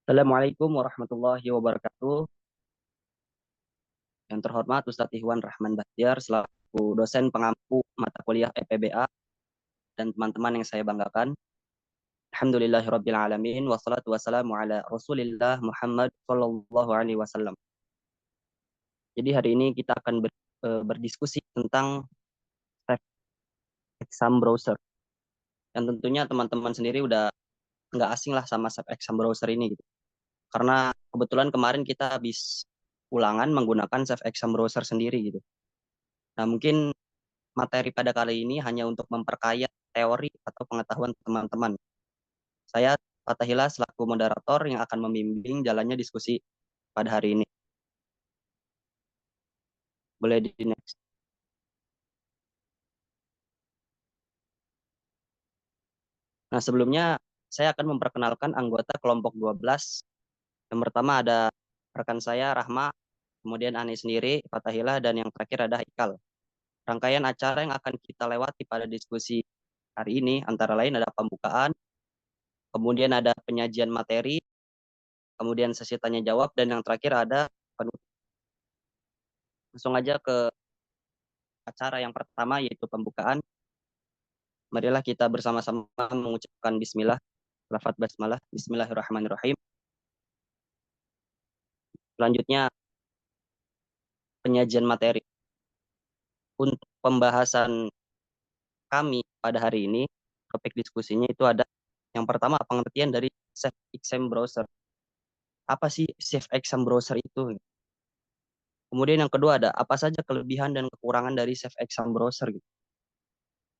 Assalamualaikum warahmatullahi wabarakatuh. Yang terhormat Ustadz Ihwan Rahman Bahtiar selaku dosen pengampu mata kuliah EPBA dan teman-teman yang saya banggakan. Alhamdulillahirabbil alamin wassalatu wassalamu ala Rasulillah Muhammad sallallahu alaihi wasallam. Jadi hari ini kita akan berdiskusi tentang self exam browser. Yang tentunya teman-teman sendiri udah nggak asing lah sama self exam browser ini gitu. Karena kebetulan kemarin kita habis ulangan menggunakan self exam browser sendiri gitu. Nah, mungkin materi pada kali ini hanya untuk memperkaya teori atau pengetahuan teman-teman. Saya Fatahila selaku moderator yang akan membimbing jalannya diskusi pada hari ini. Boleh di next. Nah, sebelumnya saya akan memperkenalkan anggota kelompok 12. Yang pertama ada rekan saya Rahma, kemudian Ani sendiri, Fatahila, dan yang terakhir ada Ikal. Rangkaian acara yang akan kita lewati pada diskusi hari ini antara lain ada pembukaan, kemudian ada penyajian materi, kemudian sesi tanya jawab, dan yang terakhir ada penutup. Langsung aja ke acara yang pertama yaitu pembukaan. Marilah kita bersama-sama mengucapkan bismillah, lafaz basmalah, bismillahirrahmanirrahim. Selanjutnya penyajian materi. Untuk pembahasan kami pada hari ini, topik diskusinya itu ada yang pertama pengertian dari safe exam browser. Apa sih safe exam browser itu? Kemudian yang kedua ada apa saja kelebihan dan kekurangan dari safe exam browser gitu.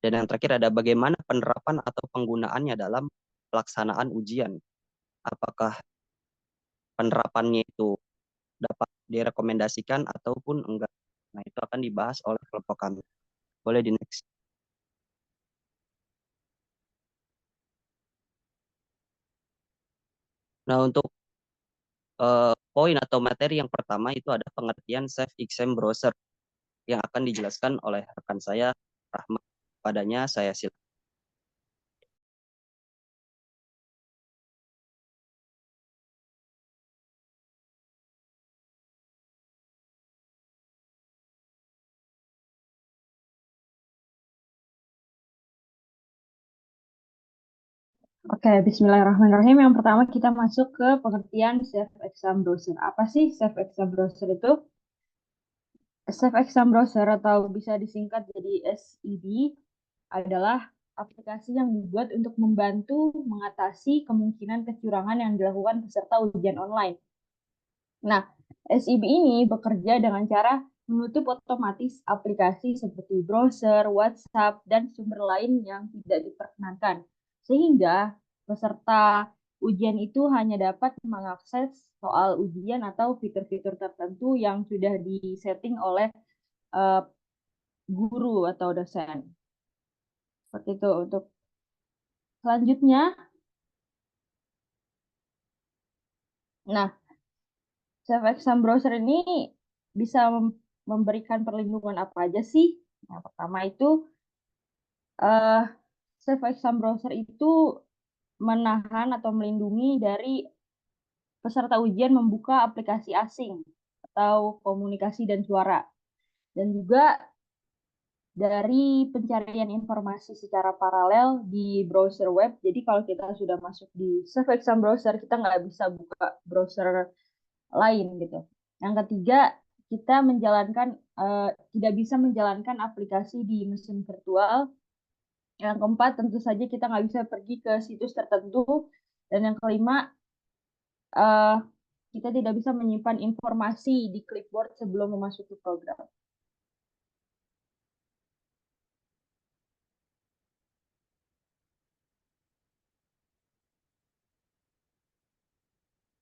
Dan yang terakhir ada bagaimana penerapan atau penggunaannya dalam pelaksanaan ujian. Apakah penerapannya itu dapat direkomendasikan ataupun enggak. Nah, itu akan dibahas oleh kelompok kami. Boleh di next. Nah, untuk poin atau materi yang pertama itu ada pengertian safe exam browser yang akan dijelaskan oleh rekan saya Rahmat. Padanya saya silakan. Oke, Bismillahirrahmanirrahim. Yang pertama kita masuk ke pengertian Safe Exam Browser. Apa sih Safe Exam Browser itu? Safe Exam Browser atau bisa disingkat jadi SEB adalah aplikasi yang dibuat untuk membantu mengatasi kemungkinan kecurangan yang dilakukan peserta ujian online. Nah, SEB ini bekerja dengan cara menutup otomatis aplikasi seperti browser, WhatsApp, dan sumber lain yang tidak diperkenankan. Sehingga peserta ujian itu hanya dapat mengakses soal ujian atau fitur-fitur tertentu yang sudah disetting oleh uh, guru atau dosen. Seperti itu. Untuk selanjutnya, nah, Safe Exam Browser ini bisa memberikan perlindungan apa aja sih? Yang pertama itu uh, Safe Exam Browser itu menahan atau melindungi dari peserta ujian membuka aplikasi asing atau komunikasi dan suara. Dan juga dari pencarian informasi secara paralel di browser web. Jadi kalau kita sudah masuk di Safe Exam Browser, kita nggak bisa buka browser lain gitu. Yang ketiga, kita tidak bisa menjalankan aplikasi di mesin virtual. Yang keempat, tentu saja kita nggak bisa pergi ke situs tertentu. Dan yang kelima, uh, kita tidak bisa menyimpan informasi di clipboard sebelum memasuki program.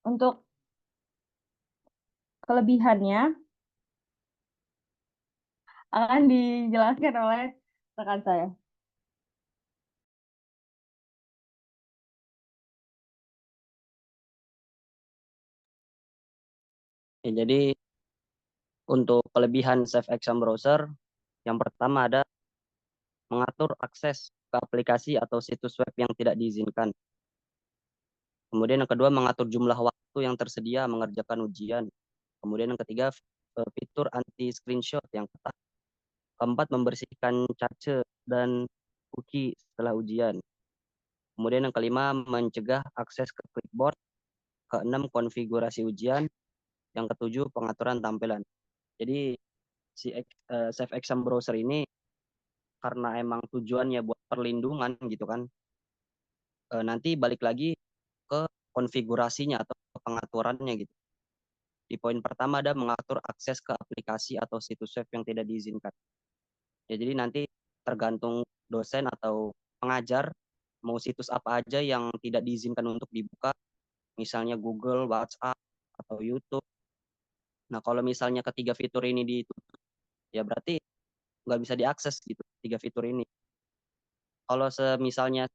Untuk kelebihannya akan dijelaskan oleh rekan saya. Ya, jadi untuk kelebihan safe exam browser yang pertama ada mengatur akses ke aplikasi atau situs web yang tidak diizinkan. Kemudian yang kedua, mengatur jumlah waktu yang tersedia mengerjakan ujian. Kemudian yang ketiga, fitur anti screenshot yang ketat. Keempat, membersihkan cache dan cookie setelah ujian. Kemudian yang kelima, mencegah akses ke clipboard. Keenam, konfigurasi ujian. Yang ketujuh, pengaturan tampilan. Jadi si Safe Exam Browser ini karena emang tujuannya buat perlindungan gitu kan, nanti balik lagi ke konfigurasinya atau pengaturannya gitu. Di poin pertama ada mengatur akses ke aplikasi atau situs web yang tidak diizinkan. Ya, jadi nanti tergantung dosen atau pengajar mau situs apa aja yang tidak diizinkan untuk dibuka, misalnya Google, WhatsApp, atau YouTube. Nah, kalau misalnya ketiga fitur ini ditutup, ya berarti nggak bisa diakses gitu, tiga fitur ini. Kalau misalnya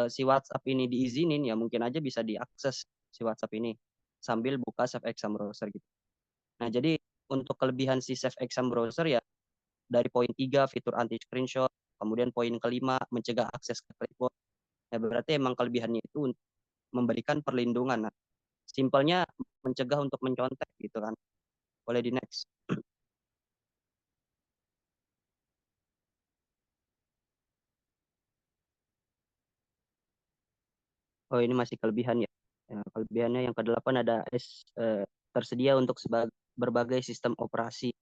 si WhatsApp ini diizinin, ya mungkin aja bisa diakses si WhatsApp ini sambil buka Safe Exam Browser gitu. Nah, jadi untuk kelebihan si Safe Exam Browser ya dari poin 3 fitur anti screenshot, kemudian poin kelima mencegah akses ke clipboard. Ya berarti emang kelebihannya itu memberikan perlindungan. Nah, simpelnya mencegah untuk mencontek gitu kan. Boleh di next. Oh, ini masih kelebihan ya. Ya, kelebihannya yang kedelapan ada tersedia untuk berbagai sistem operasi.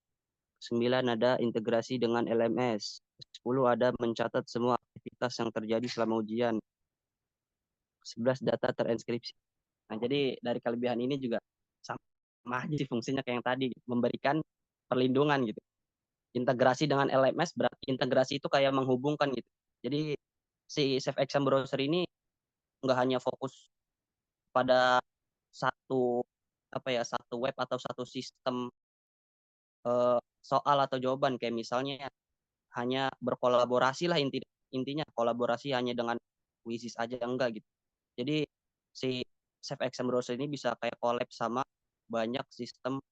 9 ada integrasi dengan LMS. 10 ada mencatat semua aktivitas yang terjadi selama ujian. 11 data terenkripsi. Nah, jadi dari kelebihan ini juga sama aja sih fungsinya kayak yang tadi, memberikan perlindungan gitu. Integrasi dengan LMS berarti integrasi itu kayak menghubungkan gitu. Jadi si Safe Exam Browser ini nggak hanya fokus pada satu apa ya satu web atau satu sistem soal atau jawaban kayak misalnya hanya berkolaborasi lah intinya kolaborasi hanya dengan Quizzes aja enggak gitu. Jadi si Safe Exam Browser ini bisa kayak collab sama banyak sistem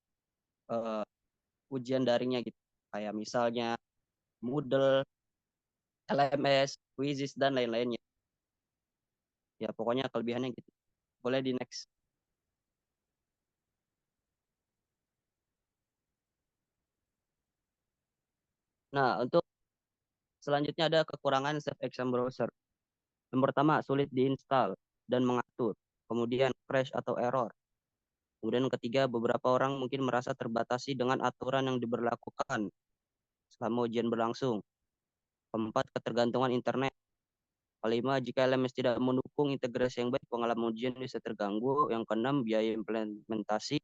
eh, ujian daringnya gitu. Kayak misalnya Moodle, LMS, Quizzes dan lain-lainnya. Ya pokoknya kelebihannya gitu. Boleh di next. Nah, untuk selanjutnya ada kekurangan Safe Exam Browser. Yang pertama, sulit diinstal dan mengatur. Kemudian crash atau error. Kemudian yang ketiga, beberapa orang mungkin merasa terbatasi dengan aturan yang diberlakukan selama ujian berlangsung. Keempat, ketergantungan internet. Kelima, jika LMS tidak mendukung integrasi yang baik, pengalaman ujian bisa terganggu. Yang keenam, biaya implementasi,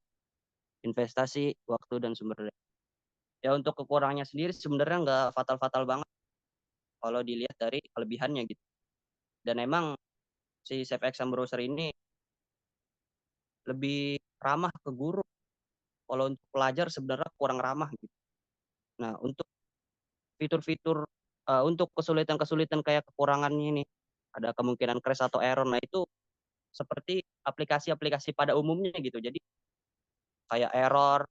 investasi, waktu, dan sumber daya. Ya untuk kekurangannya sendiri sebenarnya nggak fatal-fatal banget kalau dilihat dari kelebihannya gitu. Dan emang si Safe Exam Browser ini lebih ramah ke guru. Kalau untuk pelajar sebenarnya kurang ramah gitu. Nah, untuk fitur-fitur untuk kesulitan-kesulitan kayak kekurangannya ini ada kemungkinan crash atau error. Nah, itu seperti aplikasi-aplikasi pada umumnya gitu. Jadi kayak error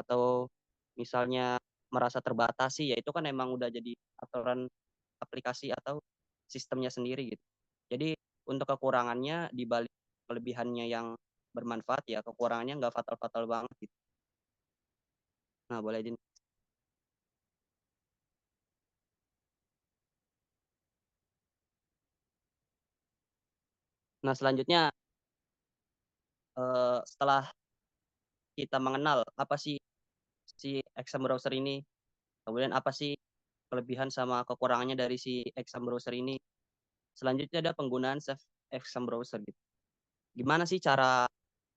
atau misalnya merasa terbatasi ya itu kan emang udah jadi aturan aplikasi atau sistemnya sendiri gitu. Jadi untuk kekurangannya dibalik kelebihannya yang bermanfaat ya kekurangannya nggak fatal-fatal banget gitu. Nah boleh di. Nah selanjutnya setelah kita mengenal apa sih si exam browser ini, kemudian apa sih kelebihan sama kekurangannya dari si exam browser ini. Selanjutnya ada penggunaan Safe Exam Browser gitu. Gimana sih cara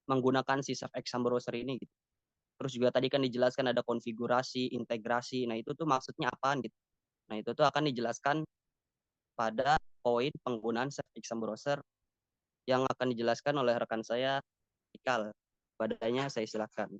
menggunakan si Safe Exam Browser ini gitu. Terus juga tadi kan dijelaskan ada konfigurasi, integrasi. Nah, itu tuh maksudnya apaan gitu. Nah, itu tuh akan dijelaskan pada poin penggunaan Safe Exam Browser yang akan dijelaskan oleh rekan saya, Ikal. Padanya saya silakan.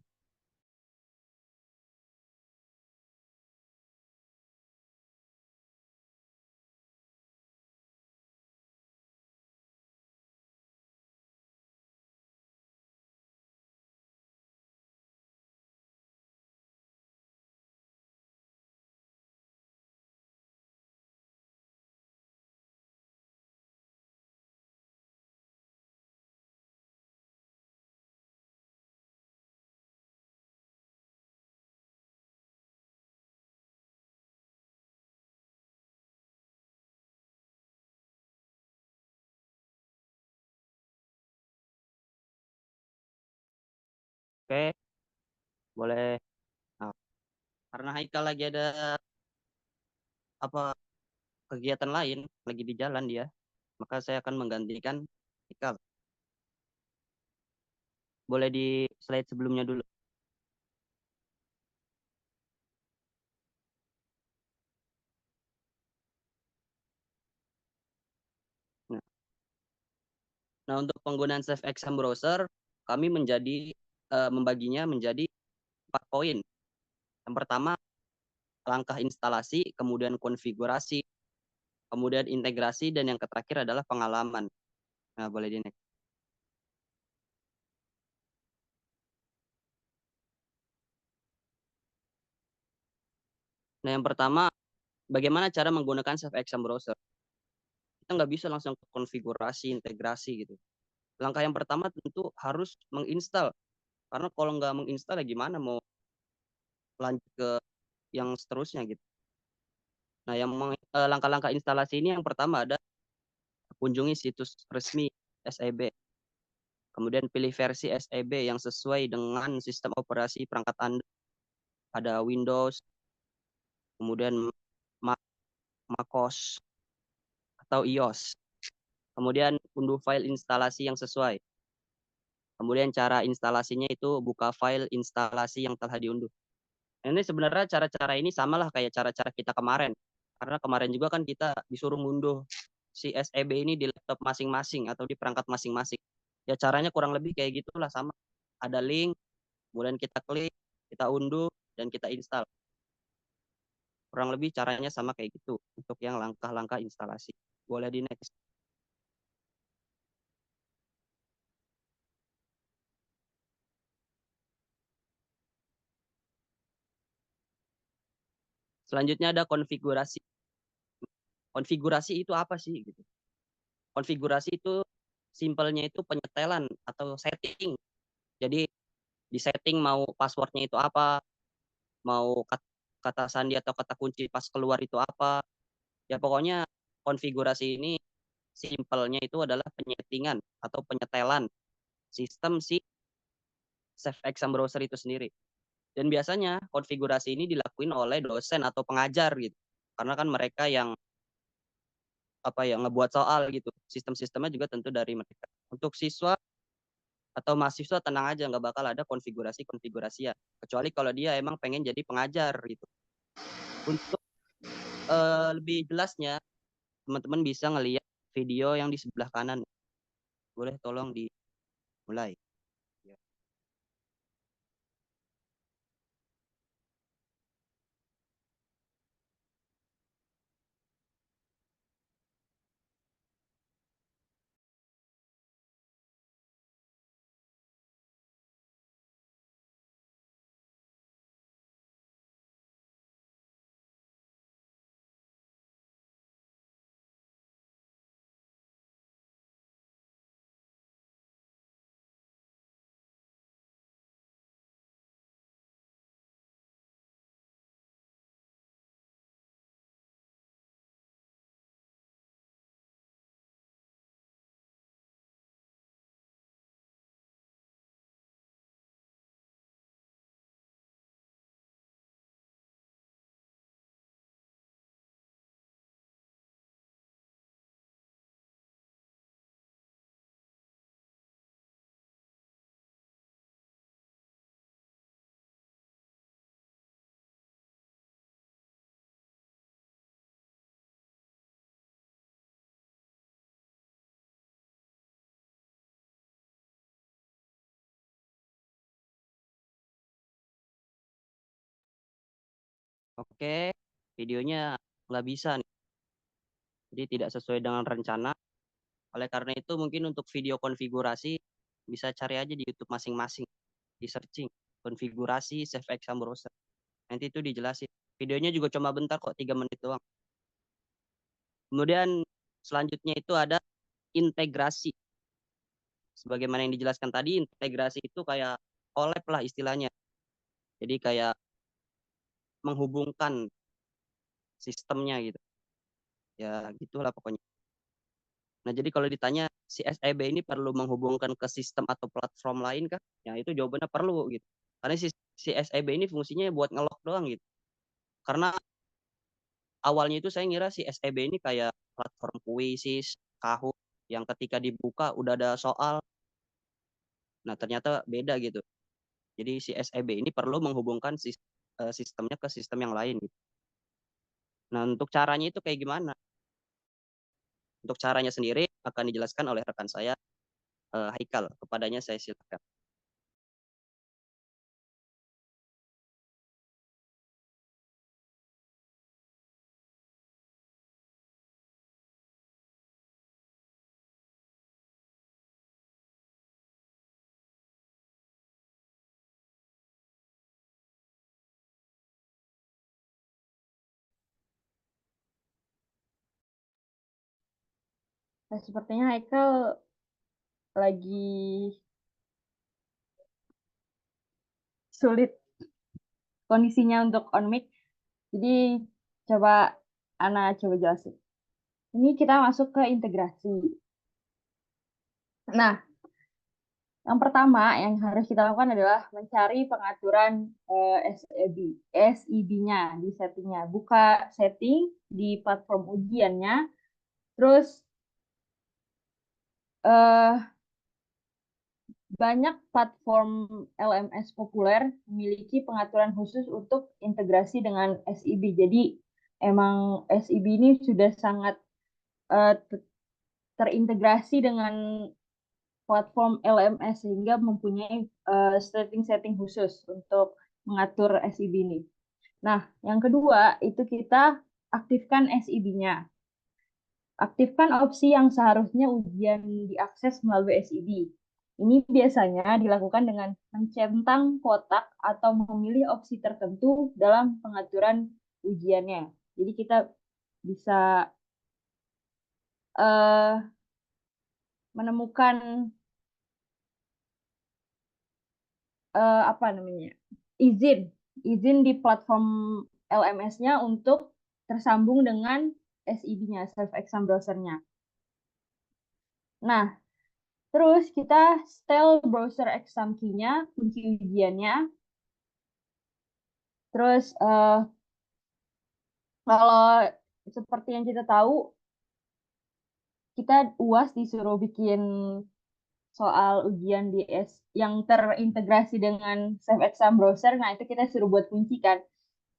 Oke, boleh. Nah, karena Haikal lagi ada apa kegiatan lain, lagi di jalan dia, maka saya akan menggantikan Haikal. Boleh di slide sebelumnya dulu. Nah, nah, untuk penggunaan Safe Exam Browser, kami membaginya menjadi 4 poin. Yang pertama, langkah instalasi, kemudian konfigurasi, kemudian integrasi, dan yang terakhir adalah pengalaman. Nah, boleh di next. Nah, yang pertama, bagaimana cara menggunakan Safe Exam Browser? Kita nggak bisa langsung ke konfigurasi, integrasi gitu. Langkah yang pertama tentu harus menginstal. Karena kalau nggak menginstal ya gimana mau lanjut ke yang seterusnya gitu. Nah, langkah-langkah instalasi ini yang pertama ada kunjungi situs resmi SEB. Kemudian pilih versi SEB yang sesuai dengan sistem operasi perangkat Anda. Ada Windows, kemudian Mac, macOS, atau iOS. Kemudian unduh file instalasi yang sesuai. Kemudian cara instalasinya itu buka file instalasi yang telah diunduh. Nah, ini sebenarnya cara-cara ini samalah kayak cara-cara kita kemarin. Karena kemarin juga kan kita disuruh ngunduh si SEB ini di laptop masing-masing atau di perangkat masing-masing. Ya caranya kurang lebih kayak gitulah sama. Ada link, kemudian kita klik, kita unduh, dan kita install. Kurang lebih caranya sama kayak gitu untuk yang langkah-langkah instalasi. Boleh di next. Selanjutnya ada konfigurasi. Konfigurasi itu apa sih gitu? Konfigurasi itu simpelnya itu penyetelan atau setting. Jadi di setting mau passwordnya itu apa, mau kata sandi atau kata kunci pas keluar itu apa. Ya pokoknya konfigurasi ini simpelnya itu adalah penyetingan atau penyetelan sistem si Safe Exam Browser itu sendiri. Dan biasanya konfigurasi ini dilakuin oleh dosen atau pengajar gitu. Karena kan mereka yang ngebuat soal gitu. Sistem-sistemnya juga tentu dari mereka. Untuk siswa atau mahasiswa tenang aja nggak bakal ada konfigurasi ya. Kecuali kalau dia emang pengen jadi pengajar gitu. Untuk lebih jelasnya teman-teman bisa ngelihat video yang di sebelah kanan. Boleh tolong dimulai. Ya. Oke, videonya nggak bisa nih. Jadi tidak sesuai dengan rencana. Oleh karena itu mungkin untuk video konfigurasi bisa cari aja di YouTube masing-masing. Di searching konfigurasi Safe Exam Browser. Nanti itu dijelasin. Videonya juga cuma bentar kok, 3 menit doang. Kemudian selanjutnya itu ada integrasi. Sebagaimana yang dijelaskan tadi, integrasi itu kayak collab lah istilahnya. Jadi kayak menghubungkan sistemnya gitu. Ya gitulah pokoknya. Nah jadi kalau ditanya si SEB ini perlu menghubungkan ke sistem atau platform lain kah? Ya itu jawabannya perlu gitu. Karena si SEB ini fungsinya buat ngelok doang gitu. Karena awalnya itu saya ngira si SEB ini kayak platform kuisis, Kahoot yang ketika dibuka udah ada soal. Nah, ternyata beda gitu. Jadi si SEB ini perlu menghubungkan sistemnya ke sistem yang lain gitu. Nah, untuk caranya itu kayak gimana? Untuk caranya sendiri akan dijelaskan oleh rekan saya, Haikal. Kepadanya saya silakan. Nah, sepertinya Haikal lagi sulit kondisinya untuk on mic. Jadi coba Ana coba jelasin. Ini kita masuk ke integrasi. Nah, yang pertama yang harus kita lakukan adalah mencari pengaturan SEB-nya di settingnya. Buka setting di platform ujiannya, terus eh, banyak platform LMS populer memiliki pengaturan khusus untuk integrasi dengan SEB. Jadi emang SEB ini sudah sangat eh, terintegrasi dengan platform LMS sehingga mempunyai setting-setting khusus untuk mengatur SEB ini. Nah, yang kedua itu kita aktifkan SEB-nya. Aktifkan opsi yang seharusnya ujian diakses melalui SEB. Ini biasanya dilakukan dengan mencentang kotak atau memilih opsi tertentu dalam pengaturan ujiannya. Jadi kita bisa uh, menemukan apa namanya izin izin di platform LMS-nya untuk tersambung dengan SEB-nya, Self Exam Browser-nya. Nah, terus kita setel browser exam key-nya, kunci ujiannya. Terus kalau seperti yang kita tahu, kita UAS disuruh bikin soal ujian di yang terintegrasi dengan Self Exam Browser. Nah, itu kita suruh buat kunci kan.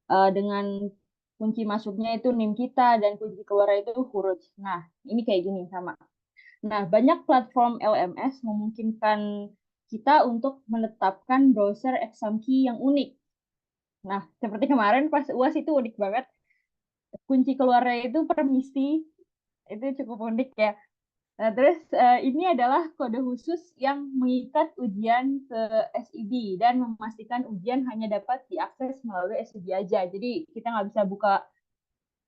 Dengan kunci masuknya itu NIM kita dan kunci keluar itu huruf. Nah, ini kayak gini sama. Nah, banyak platform LMS memungkinkan kita untuk menetapkan browser exam key yang unik. Nah, seperti kemarin pas UAS itu unik banget. Kunci keluarnya itu permisi. Itu cukup unik ya. Nah, terus ini adalah kode khusus yang mengikat ujian ke SEB dan memastikan ujian hanya dapat diakses melalui SEB aja. Jadi kita nggak bisa buka,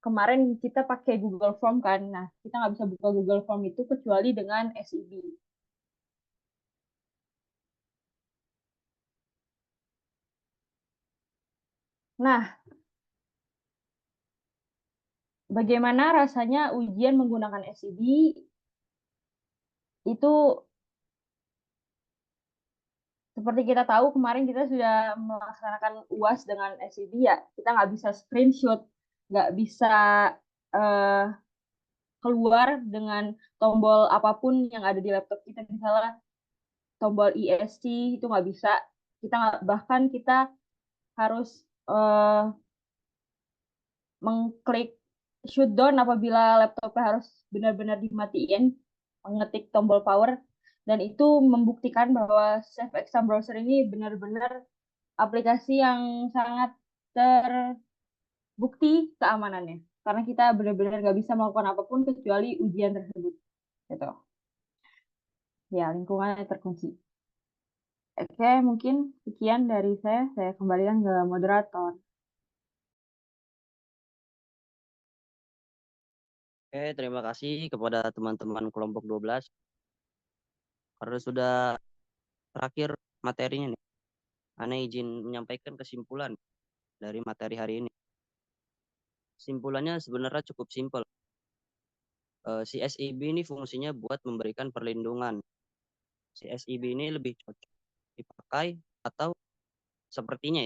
kemarin kita pakai Google Form kan. Nah, kita nggak bisa buka Google Form itu kecuali dengan SEB. Nah, bagaimana rasanya ujian menggunakan SEB? Itu seperti kita tahu kemarin kita sudah melaksanakan UAS dengan SEB ya. Kita nggak bisa screenshot, nggak bisa eh, keluar dengan tombol apapun yang ada di laptop kita. Misalnya tombol ESC itu nggak bisa. Kita bahkan kita harus eh, mengklik shutdown apabila laptopnya harus benar-benar dimatiin, mengetik tombol power, dan itu membuktikan bahwa Safe Exam Browser ini benar-benar aplikasi yang sangat terbukti keamanannya. Karena kita benar-benar nggak bisa melakukan apapun kecuali ujian tersebut. Gitu. Ya, lingkungannya terkunci. Oke, mungkin sekian dari saya. Saya kembalikan ke moderator. Oke, terima kasih kepada teman-teman kelompok 12 karena sudah terakhir materinya nih. Ana izin menyampaikan kesimpulan dari materi hari ini. Simpulannya sebenarnya cukup simpel. Si SIB ini fungsinya buat memberikan perlindungan. Si SIB ini lebih cocok dipakai atau sepertinya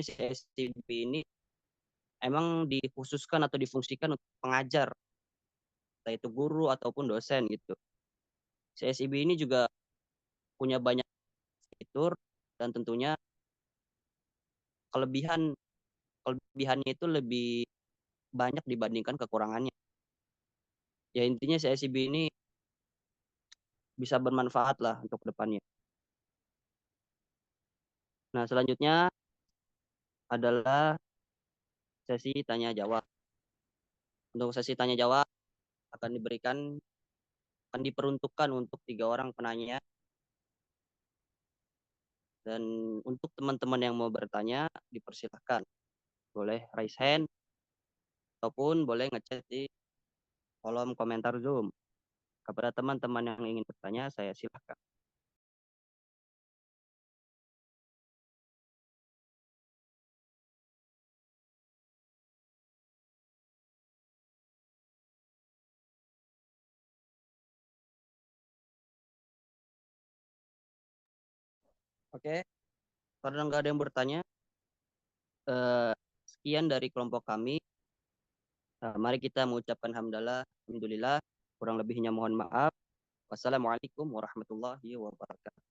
si SIB ini emang dikhususkan atau difungsikan untuk pengajar, entah itu guru ataupun dosen gitu. Si SIB ini juga punya banyak fitur dan tentunya kelebihan kelebihannya itu lebih banyak dibandingkan kekurangannya. Ya intinya si SIB ini bisa bermanfaat lah untuk depannya. Nah, selanjutnya adalah sesi tanya jawab. Untuk sesi tanya jawab akan akan diperuntukkan untuk 3 orang penanya, dan untuk teman-teman yang mau bertanya dipersilahkan boleh raise hand ataupun boleh ngechat di kolom komentar Zoom. Kepada teman-teman yang ingin bertanya, saya silakan. Oke, karena nggak ada yang bertanya, eh, sekian dari kelompok kami. Mari kita mengucapkan hamdalah, alhamdulillah. Kurang lebihnya mohon maaf. Wassalamualaikum warahmatullahi wabarakatuh.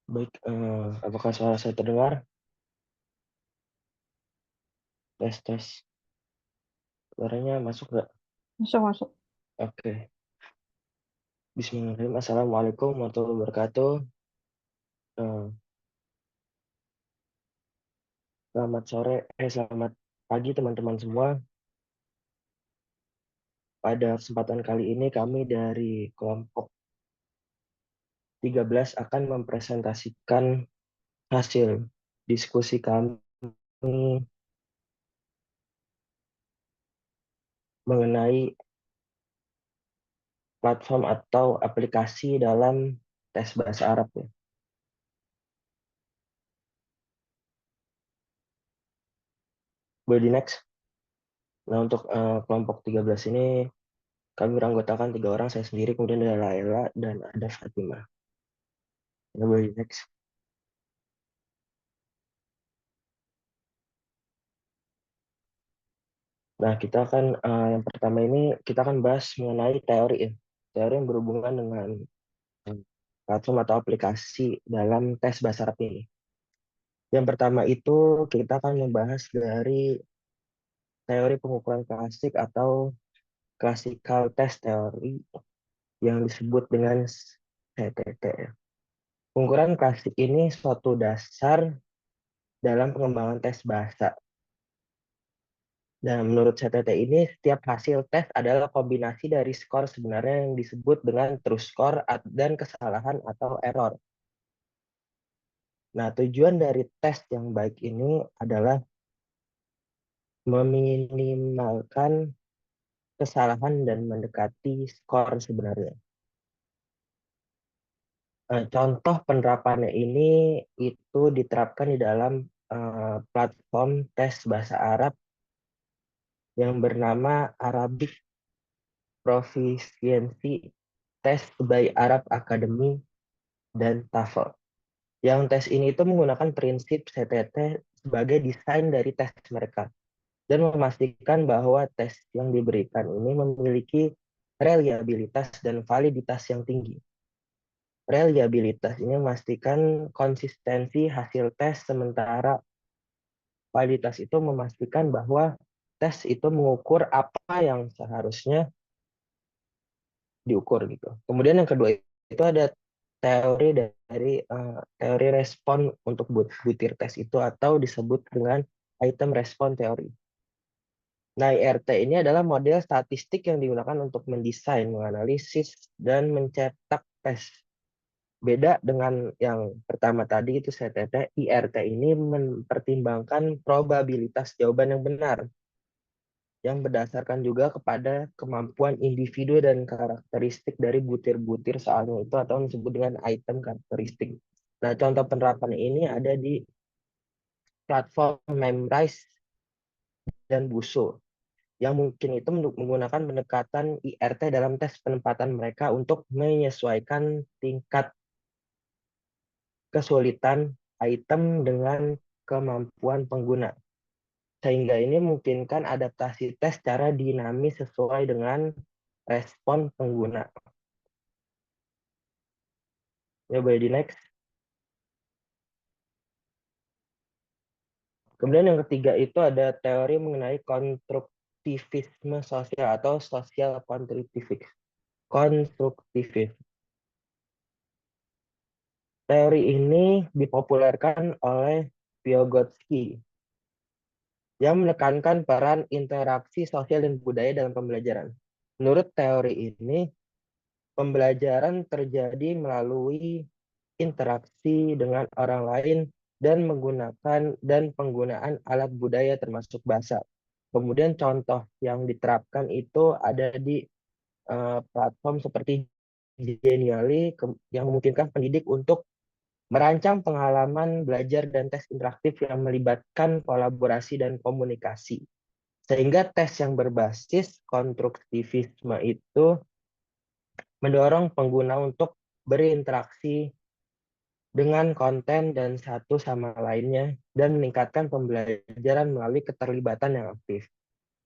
Baik, apakah suara saya terdengar? Tes, tes. Suaranya masuk nggak? Masuk, masuk. Oke. Bismillahirrahmanirrahim. Assalamualaikum warahmatullahi wabarakatuh. Eh, selamat pagi teman-teman semua. Pada kesempatan kali ini kami dari kelompok 13 akan mempresentasikan hasil diskusi kami mengenai platform atau aplikasi dalam tes bahasa Arab ya. Boleh di next. Nah, untuk kelompok 13 ini kami beranggotakan 3 orang, saya sendiri, kemudian ada Laila dan ada Fatimah. Ya, boleh di next. Nah, kita akan yang pertama ini kita akan bahas mengenai teori ya. Teori yang berhubungan dengan platform atau aplikasi dalam tes bahasa Arab ini. Yang pertama itu kita akan membahas dari teori pengukuran klasik atau classical test theory yang disebut dengan CTT. Pengukuran klasik ini suatu dasar dalam pengembangan tes bahasa. Dan menurut CTT ini, setiap hasil tes adalah kombinasi dari skor sebenarnya yang disebut dengan true score dan kesalahan atau error. Nah, tujuan dari tes yang baik ini adalah meminimalkan kesalahan dan mendekati skor sebenarnya. Contoh penerapannya ini itu diterapkan di dalam platform tes bahasa Arab yang bernama Arabic Proficiency Test by Arab Academy dan TOEFL. Yang tes ini itu menggunakan prinsip CTT sebagai desain dari tes mereka dan memastikan bahwa tes yang diberikan ini memiliki reliabilitas dan validitas yang tinggi. Reliabilitas ini memastikan konsistensi hasil tes, sementara validitas itu memastikan bahwa tes itu mengukur apa yang seharusnya diukur gitu. Kemudian yang kedua itu ada teori dari teori respon untuk butir tes itu, atau disebut dengan item response theory. Nah, IRT ini adalah model statistik yang digunakan untuk mendesain, menganalisis, dan mencetak tes. Beda dengan yang pertama tadi itu CTT, IRT ini mempertimbangkan probabilitas jawaban yang benar, yang berdasarkan juga kepada kemampuan individu dan karakteristik dari butir-butir soalnya itu, atau disebut dengan item karakteristik. Nah, contoh penerapan ini ada di platform Memrise dan Buso, yang mungkin itu menggunakan pendekatan IRT dalam tes penempatan mereka untuk menyesuaikan tingkat kesulitan item dengan kemampuan pengguna. Sehingga ini memungkinkan adaptasi tes secara dinamis sesuai dengan respon pengguna. Ya, boleh di next. Kemudian yang ketiga itu ada teori mengenai konstruktivisme sosial atau social konstruktivisme. Teori ini dipopulerkan oleh Vygotsky yang menekankan peran interaksi sosial dan budaya dalam pembelajaran. Menurut teori ini, pembelajaran terjadi melalui interaksi dengan orang lain dan penggunaan alat budaya termasuk bahasa. Kemudian contoh yang diterapkan itu ada di platform seperti Genially yang memungkinkan pendidik untuk merancang pengalaman belajar dan tes interaktif yang melibatkan kolaborasi dan komunikasi. Sehingga tes yang berbasis konstruktivisme itu mendorong pengguna untuk berinteraksi dengan konten dan satu sama lainnya dan meningkatkan pembelajaran melalui keterlibatan yang aktif.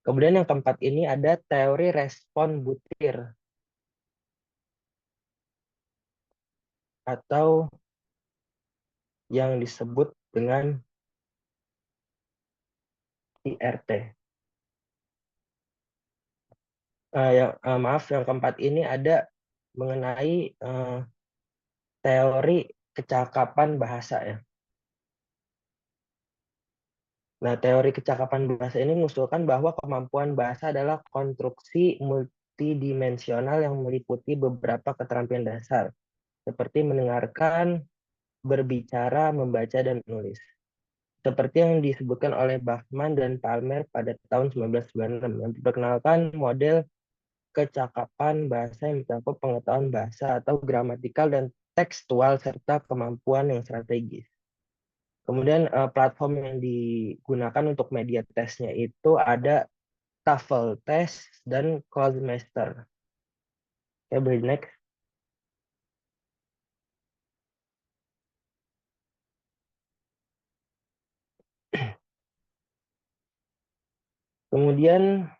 Kemudian yang keempat ini ada teori respon butir atau yang disebut dengan IRT. Yang keempat ini ada mengenai teori kecakapan bahasa ya. Nah, teori kecakapan bahasa ini mengusulkan bahwa kemampuan bahasa adalah konstruksi multidimensional yang meliputi beberapa keterampilan dasar, seperti mendengarkan, berbicara, membaca, dan menulis. Seperti yang disebutkan oleh Bachman dan Palmer pada tahun 1996, yang diperkenalkan model kecakapan bahasa yang mencakup pengetahuan bahasa atau gramatikal dan tekstual serta kemampuan yang strategis. Kemudian platform yang digunakan untuk media tesnya itu ada TOEFL test dan Codemaster. Oke, boleh next. Kemudian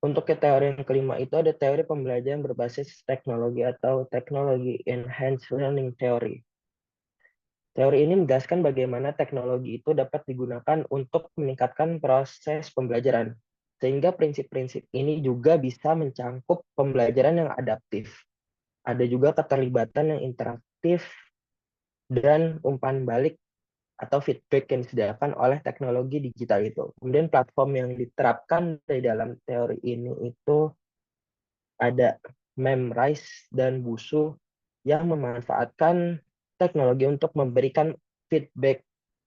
untuk teori yang kelima itu ada teori pembelajaran berbasis teknologi atau Technology Enhanced Learning Theory. Teori ini menjelaskan bagaimana teknologi itu dapat digunakan untuk meningkatkan proses pembelajaran, sehingga prinsip-prinsip ini juga bisa mencangkup pembelajaran yang adaptif. Ada juga keterlibatan yang interaktif dan umpan balik atau feedback yang disediakan oleh teknologi digital itu. Kemudian platform yang diterapkan di dalam teori ini itu ada Memrise dan Busu yang memanfaatkan teknologi untuk memberikan feedback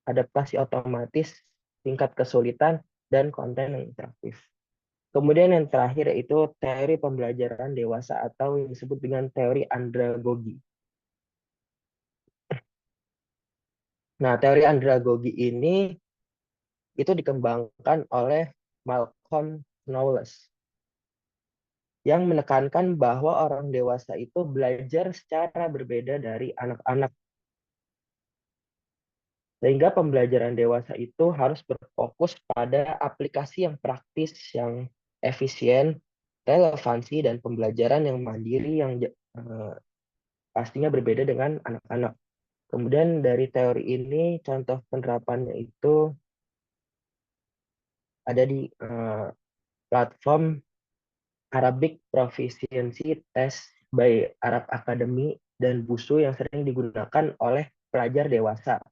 adaptasi otomatis, tingkat kesulitan, dan konten yang interaktif. Kemudian yang terakhir yaitu teori pembelajaran dewasa atau yang disebut dengan teori andragogi. Nah, teori andragogi ini itu dikembangkan oleh Malcolm Knowles yang menekankan bahwa orang dewasa itu belajar secara berbeda dari anak-anak. Sehingga pembelajaran dewasa itu harus berfokus pada aplikasi yang praktis, yang efisien, relevansi, dan pembelajaran yang mandiri yang pastinya berbeda dengan anak-anak. Kemudian dari teori ini, contoh penerapannya itu ada di platform Arabic Proficiency Test by Arab Academy dan BUSU yang sering digunakan oleh pelajar dewasa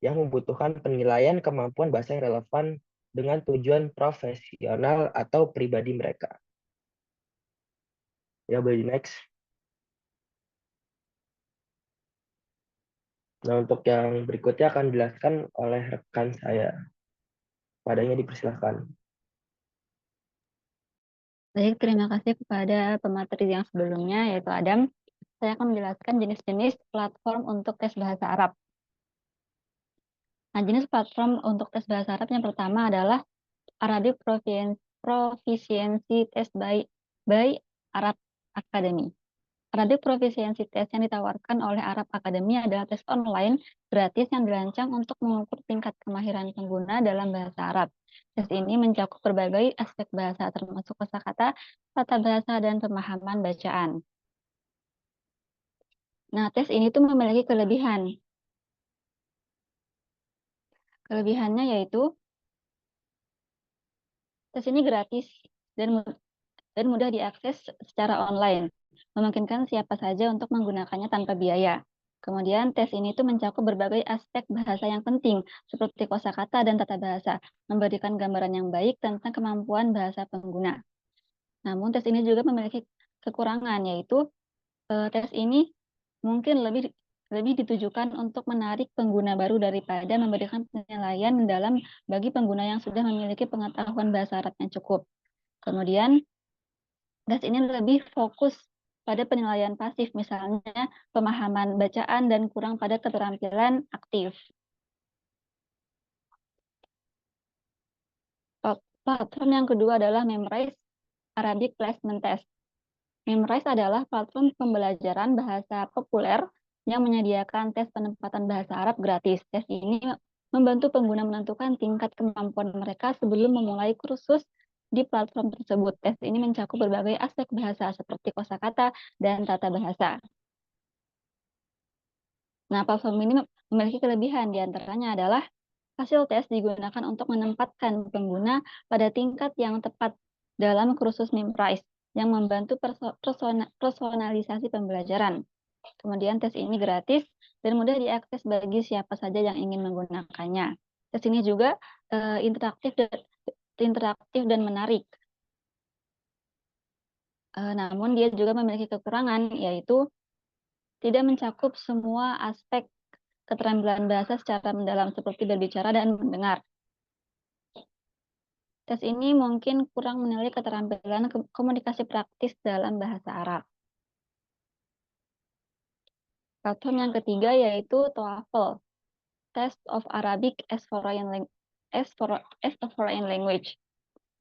yang membutuhkan penilaian kemampuan bahasa yang relevan dengan tujuan profesional atau pribadi mereka. Ya, boleh next. Nah, untuk yang berikutnya akan dijelaskan oleh rekan saya. Padanya dipersilahkan. Baik, terima kasih kepada pemateri yang sebelumnya, yaitu Adam. Saya akan menjelaskan jenis-jenis platform untuk tes bahasa Arab. Nah, jenis platform untuk tes bahasa Arab yang pertama adalah Arabic Proficiency Test by Arab Academy. Arabic Proficiency Test yang ditawarkan oleh Arab Academy adalah tes online gratis yang dirancang untuk mengukur tingkat kemahiran pengguna dalam bahasa Arab. Tes ini mencakup berbagai aspek bahasa termasuk kosakata, tata bahasa, dan pemahaman bacaan. Nah, tes ini tuh memiliki kelebihan. Kelebihannya yaitu tes ini gratis dan mudah diakses secara online, memungkinkan siapa saja untuk menggunakannya tanpa biaya. Kemudian tes ini tuh mencakup berbagai aspek bahasa yang penting, seperti kosakata dan tata bahasa, memberikan gambaran yang baik tentang kemampuan bahasa pengguna. Namun tes ini juga memiliki kekurangan, yaitu tes ini mungkin lebih ditujukan untuk menarik pengguna baru daripada memberikan penilaian mendalam bagi pengguna yang sudah memiliki pengetahuan bahasa Arab yang cukup. Kemudian tes ini lebih fokus pada penilaian pasif, misalnya pemahaman bacaan dan kurang pada keterampilan aktif. Platform yang kedua adalah Memrise Arabic Placement Test. Memrise adalah platform pembelajaran bahasa populer yang menyediakan tes penempatan bahasa Arab gratis. Tes ini membantu pengguna menentukan tingkat kemampuan mereka sebelum memulai kursus di platform tersebut. Tes ini mencakup berbagai aspek bahasa seperti kosakata dan tata bahasa. Nah, platform ini memiliki kelebihan, diantaranya adalah hasil tes digunakan untuk menempatkan pengguna pada tingkat yang tepat dalam kursus Memrise yang membantu personalisasi pembelajaran. Kemudian tes ini gratis dan mudah diakses bagi siapa saja yang ingin menggunakannya. Tes ini juga interaktif dan menarik. Namun dia juga memiliki kekurangan, yaitu tidak mencakup semua aspek keterampilan bahasa secara mendalam seperti berbicara dan mendengar. Tes ini mungkin kurang menilai keterampilan komunikasi praktis dalam bahasa Arab. Platform yang ketiga yaitu TOEFL, Test of Arabic as a Foreign Language.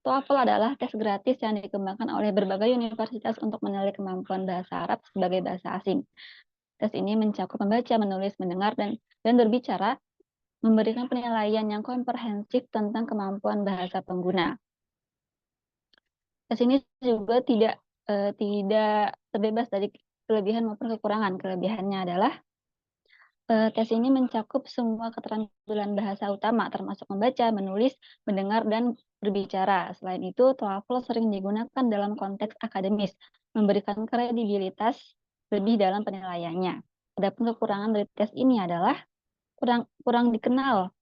TOEFL adalah tes gratis yang dikembangkan oleh berbagai universitas untuk menilai kemampuan bahasa Arab sebagai bahasa asing. Tes ini mencakup membaca, menulis, mendengar, dan berbicara, memberikan penilaian yang komprehensif tentang kemampuan bahasa pengguna. Tes ini juga tidak terbebas dari kelebihan maupun kekurangan. Kelebihannya adalah tes ini mencakup semua keterampilan bahasa utama, termasuk membaca, menulis, mendengar, dan berbicara. Selain itu, TOEFL sering digunakan dalam konteks akademis, memberikan kredibilitas lebih dalam penilaiannya. Adapun kekurangan dari tes ini adalah kurang dikenal.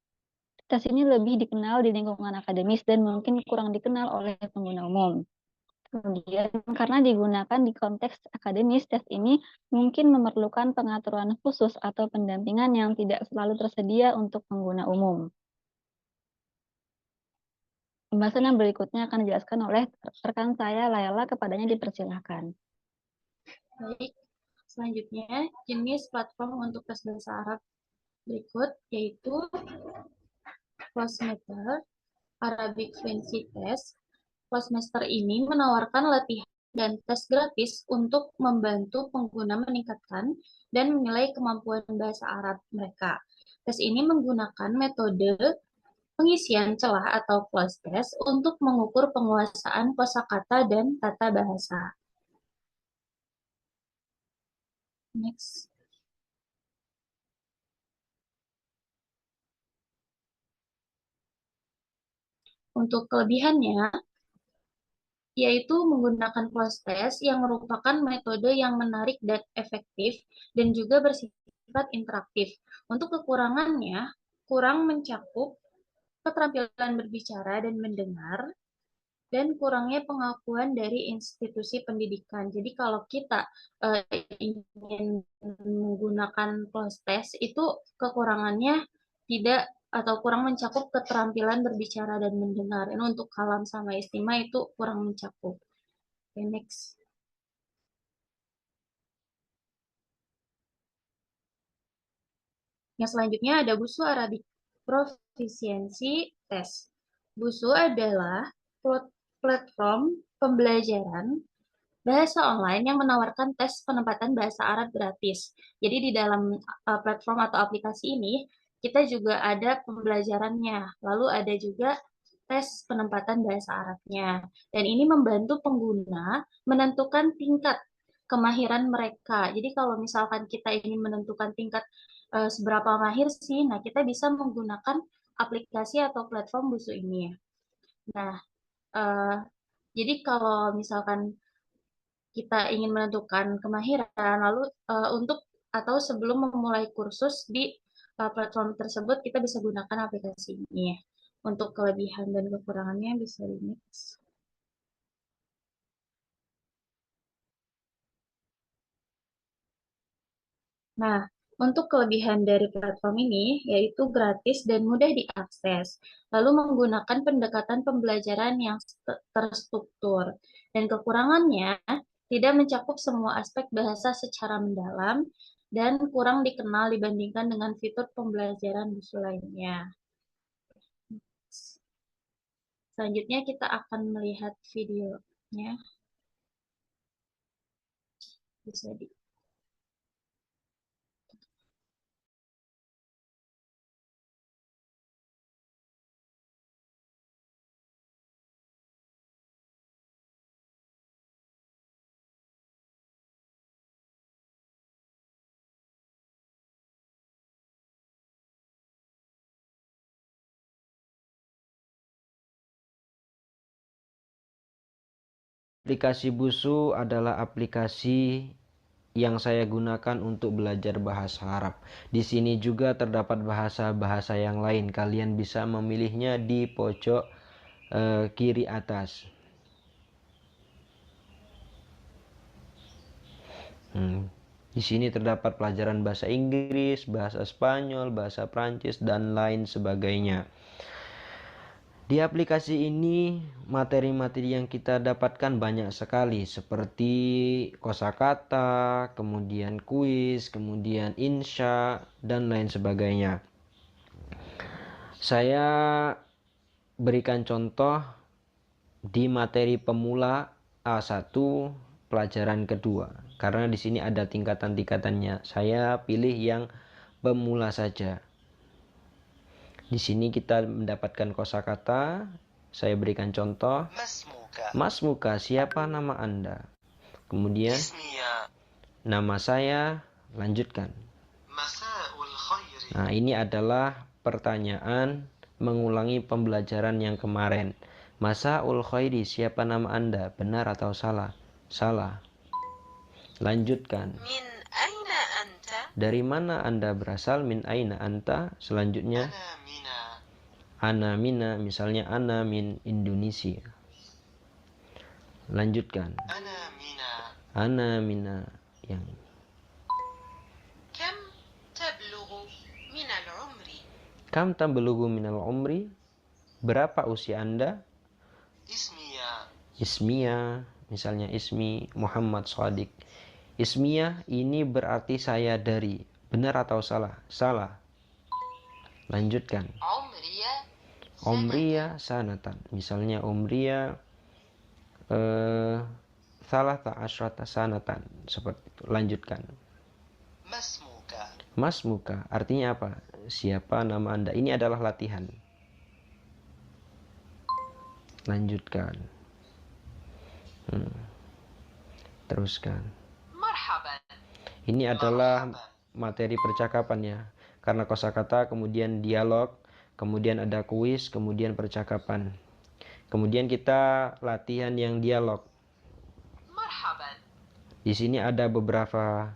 Tes ini lebih dikenal di lingkungan akademis dan mungkin kurang dikenal oleh pengguna umum. Kemudian karena digunakan di konteks akademis, tes ini mungkin memerlukan pengaturan khusus atau pendampingan yang tidak selalu tersedia untuk pengguna umum. Pembahasan yang berikutnya akan dijelaskan oleh rekan saya, Layla, kepadanya dipersilahkan. Baik, selanjutnya jenis platform untuk tes bahasa Arab berikut yaitu Closemeter, Arabic Fluency Test, Cloudmaster ini menawarkan latihan dan tes gratis untuk membantu pengguna meningkatkan dan menilai kemampuan bahasa Arab mereka. Tes ini menggunakan metode pengisian celah atau cloud test untuk mengukur penguasaan kosakata dan tata bahasa. Next. Untuk kelebihannya, yaitu menggunakan cloud test yang merupakan metode yang menarik dan efektif dan juga bersifat interaktif. Untuk kekurangannya, kurang mencakup keterampilan berbicara dan mendengar, dan kurangnya pengakuan dari institusi pendidikan. Jadi kalau kita ingin menggunakan cloud test itu kekurangannya tidak atau kurang mencakup keterampilan berbicara dan mendengar. Dan untuk kalam sama istima itu kurang mencakup. Okay, next. Yang selanjutnya ada Busu Arabic Proficiency Test. Busu adalah platform pembelajaran bahasa online yang menawarkan tes penempatan bahasa Arab gratis. Jadi di dalam platform atau aplikasi ini, kita juga ada pembelajarannya. Lalu ada juga tes penempatan bahasa Arabnya. Dan ini membantu pengguna menentukan tingkat kemahiran mereka. Jadi kalau misalkan kita ingin menentukan tingkat seberapa mahir sih, nah kita bisa menggunakan aplikasi atau platform Busu ini. Nah, uh, jadi kalau misalkan kita ingin menentukan kemahiran, lalu untuk atau sebelum memulai kursus di platform tersebut, kita bisa gunakan aplikasi ini. Untuk kelebihan dan kekurangannya bisa di next. Nah, untuk kelebihan dari platform ini yaitu gratis dan mudah diakses, lalu menggunakan pendekatan pembelajaran yang terstruktur. Dan kekurangannya tidak mencakup semua aspek bahasa secara mendalam dan kurang dikenal dibandingkan dengan fitur pembelajaran Busu lainnya. Selanjutnya kita akan melihat videonya. Bisa di Aplikasi Busu adalah aplikasi yang saya gunakan untuk belajar bahasa Arab. Di sini juga terdapat bahasa-bahasa yang lain. Kalian bisa memilihnya di pojok kiri atas. Di sini terdapat pelajaran bahasa Inggris, bahasa Spanyol, bahasa Prancis, dan lain sebagainya. Di aplikasi ini materi-materi yang kita dapatkan banyak sekali seperti kosakata, kemudian kuis, kemudian insya, dan lain sebagainya. Saya berikan contoh di materi pemula A1 pelajaran kedua karena di sini ada tingkatan-tingkatannya. Saya pilih yang pemula saja. Di sini kita mendapatkan kosakata. Saya berikan contoh. Masmuka, siapa nama Anda? Kemudian nama saya, lanjutkan. Nah, ini adalah pertanyaan mengulangi pembelajaran yang kemarin. Masa'ul khairi, siapa nama Anda? Benar atau salah? Salah. Lanjutkan. Dari mana Anda berasal? Min aina anta? Selanjutnya. Ana mina, misalnya ana min Indonesia. Lanjutkan. Ana mina yang Kam tablughu minal umri? Berapa usia Anda? Ismiya, misalnya ismi Muhammad Shadiq. Ismiya ini berarti saya dari. Benar atau salah? Salah. Lanjutkan. Umriya sanatan. Misalnya umriya salasa asyrata sanatan. Seperti itu. Lanjutkan. Masmuka artinya apa? Siapa nama Anda? Ini adalah latihan. Lanjutkan. Teruskan. Ini adalah materi percakapan ya. Karena kosakata, kemudian dialog, kemudian ada kuis, kemudian percakapan. Kemudian kita latihan yang dialog. Di sini ada beberapa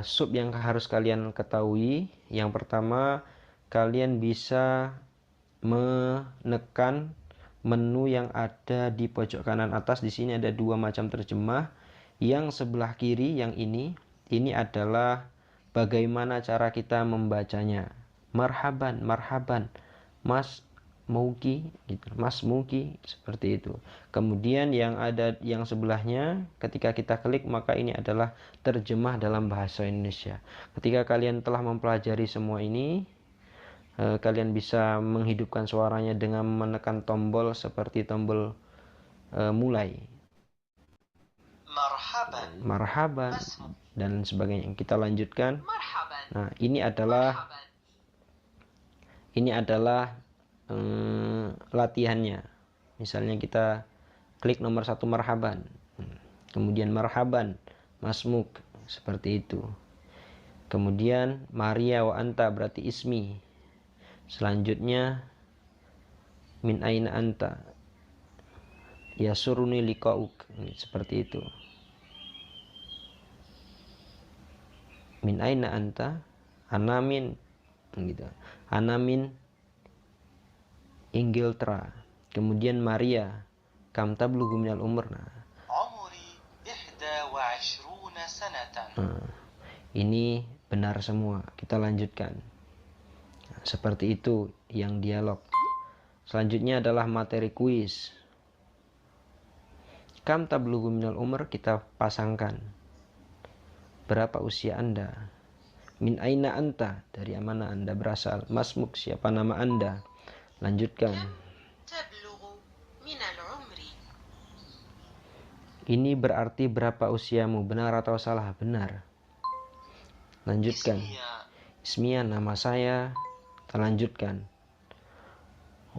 sub yang harus kalian ketahui. Yang pertama, kalian bisa menekan menu yang ada di pojok kanan atas. Di sini ada dua macam terjemah. Yang sebelah kiri yang ini adalah bagaimana cara kita membacanya. Marhaban, marhaban, mas muki gitu. Mas muki seperti itu. Kemudian yang ada yang sebelahnya ketika kita klik maka ini adalah terjemah dalam bahasa Indonesia. Ketika kalian telah mempelajari semua ini, kalian bisa menghidupkan suaranya dengan menekan tombol seperti tombol mulai. Marhaban dan sebagainya. Kita lanjutkan. Nah, ini adalah latihannya. Misalnya kita klik nomor 1 marhaban. Kemudian marhaban, masmuk seperti itu. Kemudian Maria wa anta berarti ismi. Selanjutnya min aina anta. Yasuruni liqauk seperti itu. Min aina anta? Anamin gitu. Anamin Ingilterra. Kemudian Maria, kam tablughu minal umur. Umri 21 sanatan. Ini benar semua. Kita lanjutkan. Seperti itu yang dialog. Selanjutnya adalah materi kuis. Kam tablughu minal umur, kita pasangkan. Berapa usia Anda? Min aina anta, dari mana Anda berasal? Masmuk, siapa nama Anda? Lanjutkan. Ini berarti berapa usiamu? Benar atau salah? Benar. Lanjutkan. Ismia, nama saya. Kita lanjutkan.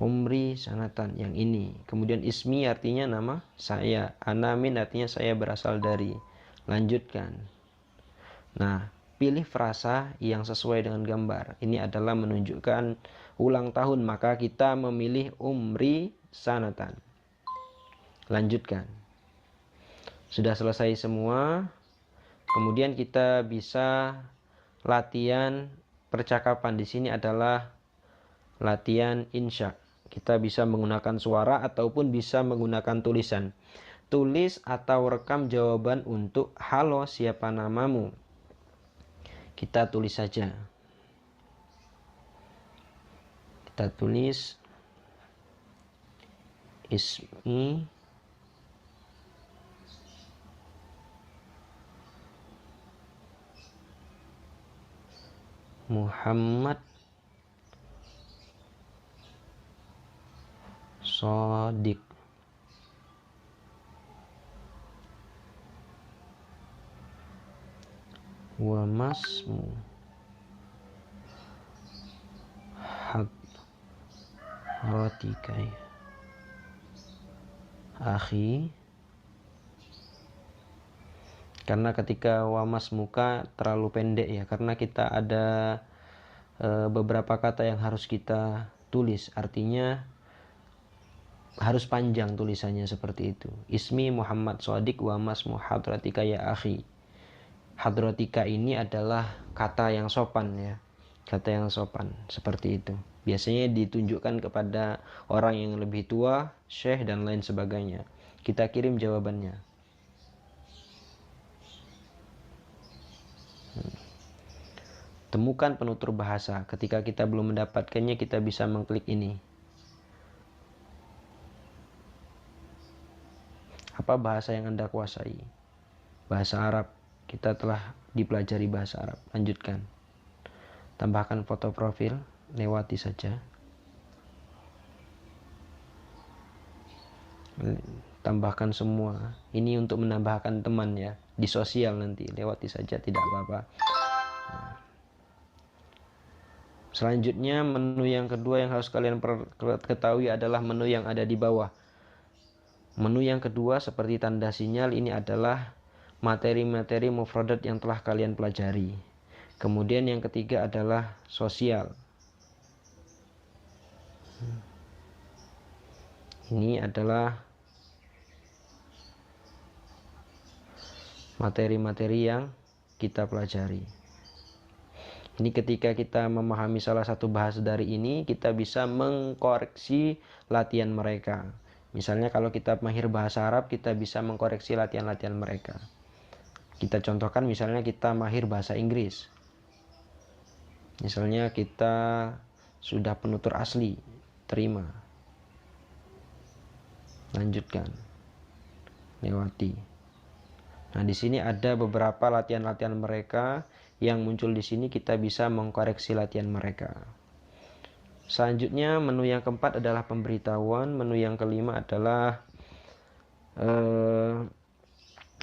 Umri sanatan, yang ini. Kemudian ismi artinya nama saya. Anamin artinya saya berasal dari. Lanjutkan. Nah, pilih frasa yang sesuai dengan gambar. Ini adalah menunjukkan ulang tahun, maka kita memilih umri sanatan. Lanjutkan. Sudah selesai semua. Kemudian kita bisa latihan percakapan. Di sini adalah latihan insya. Kita bisa menggunakan suara ataupun bisa menggunakan tulisan. Tulis atau rekam jawaban untuk halo, siapa namamu? Kita tulis saja. Kita tulis ismi Muhammad Shadiq. Wa masmu hadratika akhi. Karena ketika wamas muka terlalu pendek ya, karena kita ada beberapa kata yang harus kita tulis, artinya harus panjang tulisannya seperti itu. Ismi Muhammad Shadiq wamas hadratika ya akhi. Hadratika ini adalah kata yang sopan ya, kata yang sopan seperti itu. Biasanya ditunjukkan kepada orang yang lebih tua, syekh dan lain sebagainya. Kita kirim jawabannya. Temukan penutur bahasa. Ketika kita belum mendapatkannya, kita bisa mengklik ini. Apa bahasa yang Anda kuasai? Bahasa Arab. Kita telah dipelajari bahasa Arab. Lanjutkan. Tambahkan foto profil. Lewati saja. Tambahkan semua. Ini untuk menambahkan teman ya, di sosial nanti. Lewati saja tidak apa-apa. Selanjutnya menu yang kedua yang harus kalian ketahui adalah menu yang ada di bawah. Menu yang kedua seperti tanda sinyal ini adalah materi-materi mufradat yang telah kalian pelajari. Kemudian yang ketiga adalah sosial. Ini adalah materi-materi yang kita pelajari. Ini ketika kita memahami salah satu bahasa dari ini, kita bisa mengkoreksi latihan mereka. Misalnya kalau kita mahir bahasa Arab, kita bisa mengkoreksi latihan-latihan mereka. Kita contohkan misalnya kita mahir bahasa Inggris. Misalnya kita sudah penutur asli, terima. Lanjutkan. Lewati. Nah, di sini ada beberapa latihan-latihan mereka yang muncul di sini, kita bisa mengkoreksi latihan mereka. Selanjutnya menu yang keempat adalah pemberitahuan, menu yang kelima adalah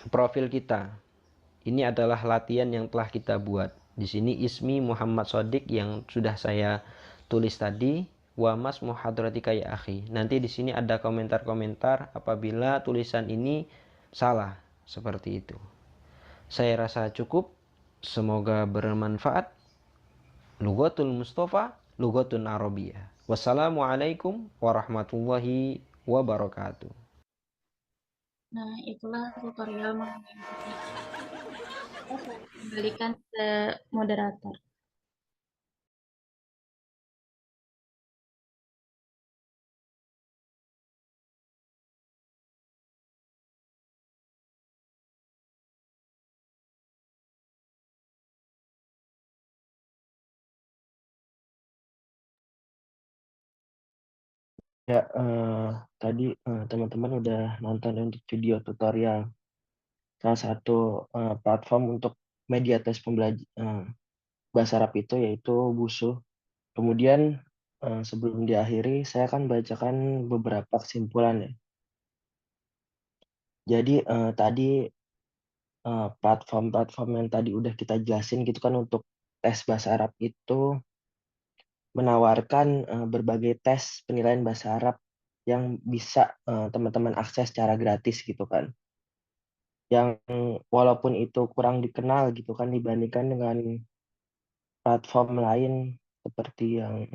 profil kita. Ini adalah latihan yang telah kita buat. Di sini ismi Muhammad Shodiq yang sudah saya tulis tadi, wa mas muhadratika ya akhi. Nanti di sini ada komentar-komentar apabila tulisan ini salah, seperti itu. Saya rasa cukup. Semoga bermanfaat. Lughatul Mustafa, Lughatun Arabiyah. Wassalamualaikum warahmatullahi wabarakatuh. Nah, itulah tutorial mengenai saya kembalikan ke moderator. Ya, tadi teman-teman udah nonton untuk video tutorial salah satu platform untuk media tes bahasa Arab itu yaitu Busu. Kemudian sebelum diakhiri, saya akan bacakan beberapa kesimpulan ya. Jadi tadi platform-platform yang tadi udah kita jelasin gitu kan untuk tes bahasa Arab itu menawarkan berbagai tes penilaian bahasa Arab yang bisa teman-teman akses secara gratis gitu kan. Yang walaupun itu kurang dikenal gitu kan dibandingkan dengan platform lain seperti yang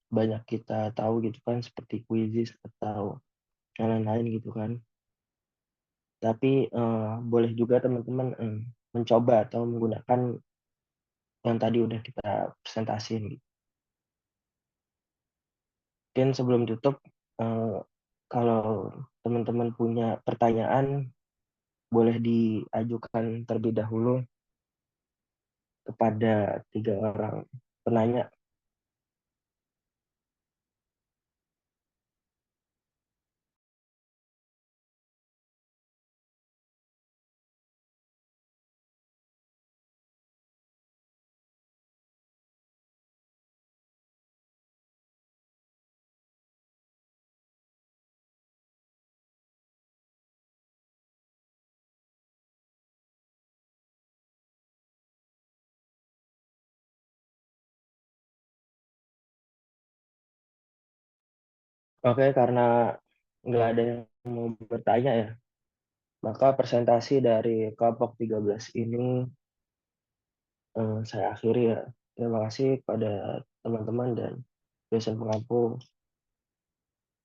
banyak kita tahu gitu kan seperti Quizizz atau yang lain-lain gitu kan. Tapi boleh juga teman-teman mencoba atau menggunakan yang tadi udah kita presentasiin gitu. Mungkin sebelum tutup, kalau teman-teman punya pertanyaan, boleh diajukan terlebih dahulu kepada 3 orang penanya. Oke, karena nggak ada yang mau bertanya ya, maka presentasi dari kelompok 13 ini saya akhiri ya. Terima kasih kepada teman-teman dan dosen pengampu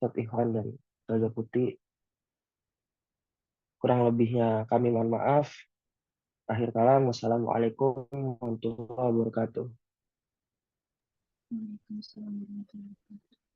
Ustadz Ikhwan dan Ustazah Putih. Kurang lebihnya kami mohon maaf. Akhir kalam, wassalamualaikum warahmatullahi wabarakatuh. Waalaikumsalam warahmatullahi wabarakatuh.